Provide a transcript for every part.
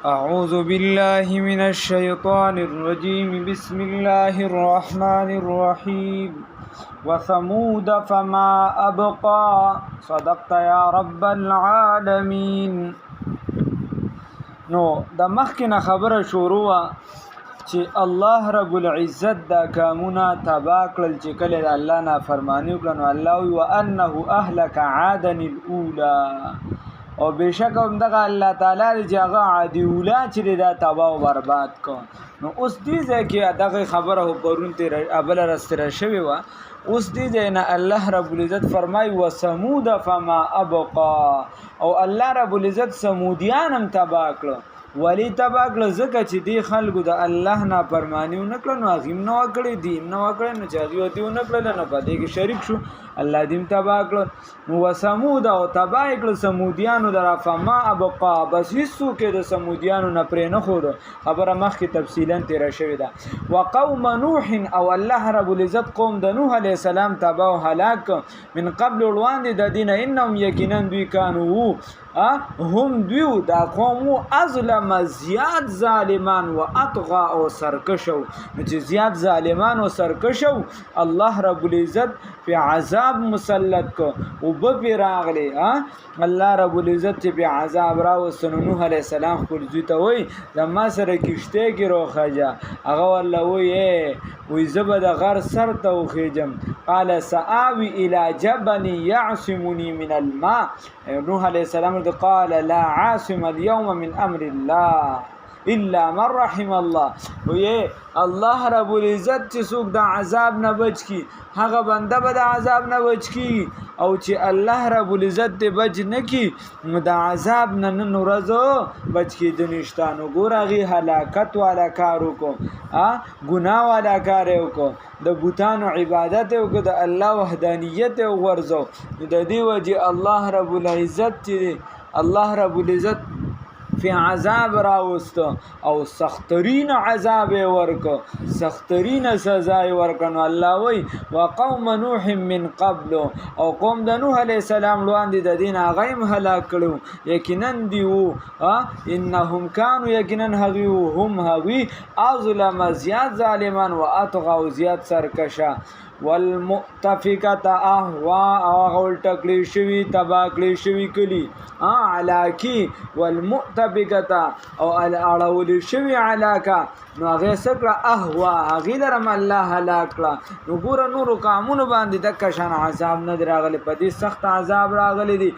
أعوذ بالله من الشيطان الرجيم بسم الله الرحمن الرحيم وثمود فما أبقى صدقت يا رب العالمين. نو د مخکنه خبره شروع چې الله رب العزت دا کامونه تبا کړل چې کله د الله نافرمانی وکړه نو الله وانه اهلك عادا الاولى او بشک هم دغه الله تعالی چې هغه عادي اولا چې دا تباہ او برباد کو. نو اوس دې ځکه دغه خبره پرون تیر ابل رستره شوی و. اوس دې نه الله رب العزت فرمای وثمود فما ابقى او الله رب العزت سمودیان هم تباہ کړ. ولی تباہ کړ ځکه چې دی خلکو د الله نه فرمانی نه کړ نو غیم نو کړی دین نو کړی نو چې هغه دی نه کړل نو په دې کې شریک شو الله دې تباہ کړ. نو وثمود او تباہ کړ سمودیانو در فما ابقى بس هیڅ کې د سمودیانو نه پرې نه خور خبره مخکې تفصیلا تیر شوی ده. وقوم نوح او الله رب العزت قوم د نوح علی السلام تباہ او هلاک من قبل وړاندې د دین انهم یقینا دوی کانو هم دوی دا قوم ازلم زیاد ظالمان و اطغى او سرکشو چې زیاد ظالمان او سرکشو الله رب العزت په عذاب مسلط کو او به راغلی الله رب العزت په عذاب را وسنو نوح علی السلام خپل ځوی ته وای زما سره کشته کې روخه هغه والله وای زبد غر سر ته وخیجم قال سآوي الى جبل يعصمني من الماء. نوح علیہ السلام قال لا عاصم اليوم من امر الله الا من رحم الله. وی الله رب العزت چې څوک د عذاب نه بچ کی هغه بنده به د عذاب نه بچ کی او چې الله رب العزت دې بچ نه کی د عذاب نه نورزو بچ کی د نشتانو ګورغي هلاکت والا کارو کو ګناه والا کارو کو د بوتانو عبادت او د الله وحدانیت او ورزو د دې وجه الله رب العزت فی عذاب راوست او سخترین عذاب ورکو سخترین سزا ورکنو. الله وی وقوم نوح من قبل او قوم د نوح علیہ السلام لواندې د دین هغه هلاک کړو یقینا دیو انهم كانوا یقینا هم هوی ازلم زیاد ظالمان و اطغوا زیاد سرکشا. والمؤتفقه اهوا او غول ټکلی شوی تباکلی شوی کلی علاکی والمؤتفقه او الاړول شوی علاکا نو هغه سکړه اهوا هغه درم الله هلاک کړه. نو ګور نور قامون باندې د کشان عذاب نه دراغلی په دې سخت عذاب راغلی دی.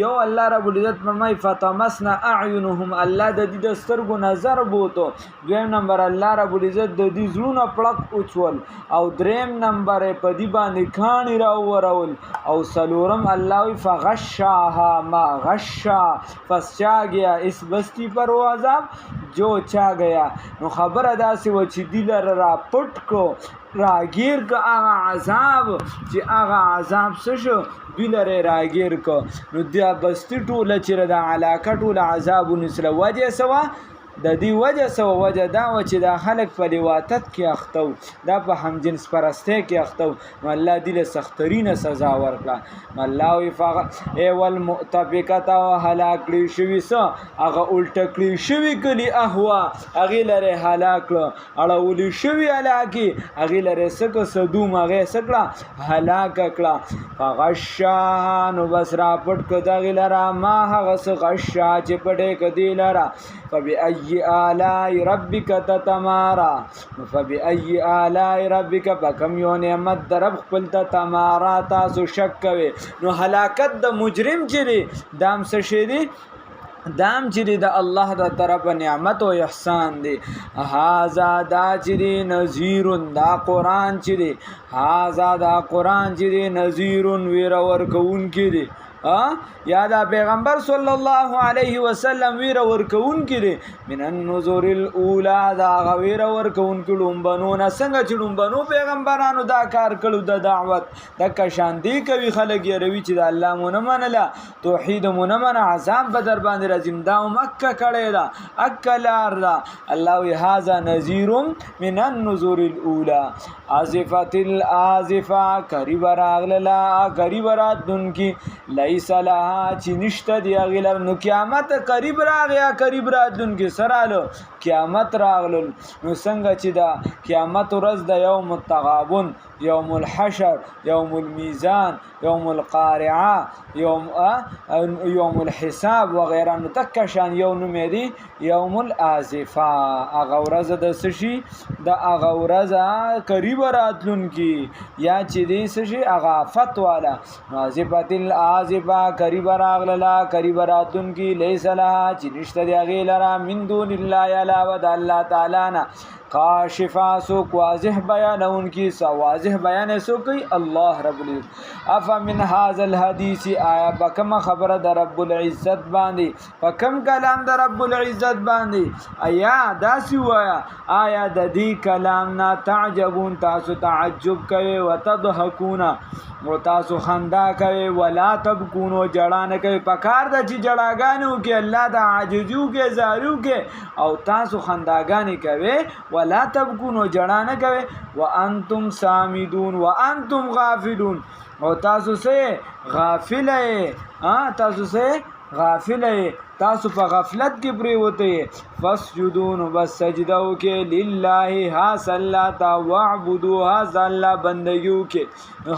یو الله رب العزت فرمای فتمسنا اعینهم الله د دې سترګو نظر بوته. دویم نمبر الله رب العزت د دې زړونو پړق اوچول او دریم نمبر په دې باندې کانی راورول او سلورم الله فغشاها ما غشا پس چا گیا اس بستی پر عذاب جو چا گیا. نو خبر ادا سی و چې دل را پټ کو راگیر کا آغا عذاب چې آغا عذاب سشو دل راگیر کو نو دا بستی ټوله چې دا علاقه ټوله عذاب نسله وجه سوا د دې وجه سو وجه دا و چې دا خلک په لواتت کې اختو دا په همجنس پرسته کې اختو نو الله دې له سخترینه سزا ورکړه. الله وی فغ ای والمؤتفقه هلاک لري شوی سه هغه الټ کړی شوی کلی اهوا هغه لره هلاک اړول شوی هلاکی هغه لره سکه صدوم هغه سکړه هلاک کړه. فغشا نو بس را پټ کړه هغه لره ما هغه غشا چې پټه کدی لره فبأي آلاء ربك تتمارا. فبأي آلاء ربك فكم یو نعمت در رب خپل تتمارا تاسو شک کوي. نو هلاکت د مجرم چری دام څه شي دی دام چری د الله د طرف نعمت او احسان دی. هاذا دا چری نذیر دا قران چری هاذا دا قران چری نذیر ویر ور کون کی دی یا دا پیغمبر صلی الله علیه وسلم ویر ورکون کړي من النذور الاولى دا غویر ورکون کړي بنو نه څنګه چې بنو پیغمبرانو دا کار کړو د دعوت د کشان دی کوي خلک یې روي چې د الله مونږ منله توحید مونږ من عذاب بدر باندې رزم دا مکه کړي دا اکلار دا الله وی هاذا نذیر من النذور الاولى ازفت الازفه قریب راغلا قریب راتن کی لیس لها چې نشته دی هغې لره. نو قیامت قریب راغی یا قریب راتلونکي څه رالو؟ قیامت راغلل. نو څنګه چې دا قیامت ورځ د یوم التغابن، یوم الحشر، یوم المیزان، یوم القارعه، یوم الحساب وغیره، نو تک شان یو نوم دی یوم الازفه. هغه ورځ د څه شي؟ د هغه ورځ قریب راتلونکي یا چې دی څه شي؟ هغه آفت والا. ازفت الازفه قریب راغلله، قریب راتلونکي. لیس لها چې نشته د هغې لره من دون الله علاوه د الله تعالی نه کاشفا سوک واضح بیانونکی. سا واضح بیان سو کوي الله رب العزت. افمن هذا الحديث آیا بکم خبره د رب العزت باندې، پکم کلام د رب العزت باندې آیا داسی وایا آیا د دې کلام نه تعجبون تاسو تعجب کوي، وتضحكون و تاسو خندا کوي، ولا تبكون جړا نه کوي. پکار د چې جړاګانو کې الله د عاجزو کې زارو کې او تاسو خنداګانی کوي، ولا تبكون جړا نه کوي. وانتم سامدون وانتم غافلون او تاسو سے غافل ہے، تاسو سے غافل ہے، تاسو په غفلت کې پریوته. فسجدون بس سجدو کې لله ها الله تا وعبدوا ها الله بندګیو کې،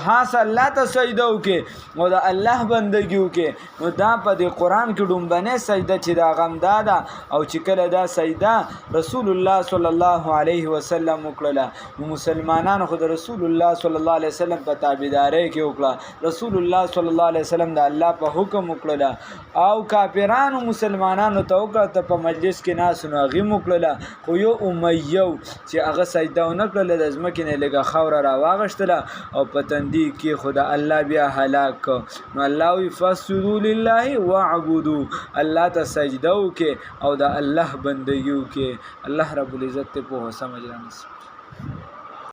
ها الله ته سجدو کې او د الله بندګیو کې. نو دا په دې قران کې ډومبنه سجده چې دا غمدا ده او چې کله دا سجده رسول الله صلی الله علیه وسلم وکړه. مسلمانانو خو د رسول الله صلی الله علیه وسلم په تابعداري کې وکړه. رسول الله صلی الله علیه وسلم د الله په حکم وکړه او کافرانو مسلمانانو ته وکړه ته په مجلس کې ناس نو هغې وکړله. خو یو امیو چې هغه سجده ونه کړله د ځمکې نه لږه خاوره راواغشتله او په تندي کې خو د الله بیا هلاک کړ. نو الله وی فسجدوا لله واعبدوا، الله ته سجده وکړئ او د الله بندګي وکړئ. الله رب العزت ته په سمجھ رانیسي.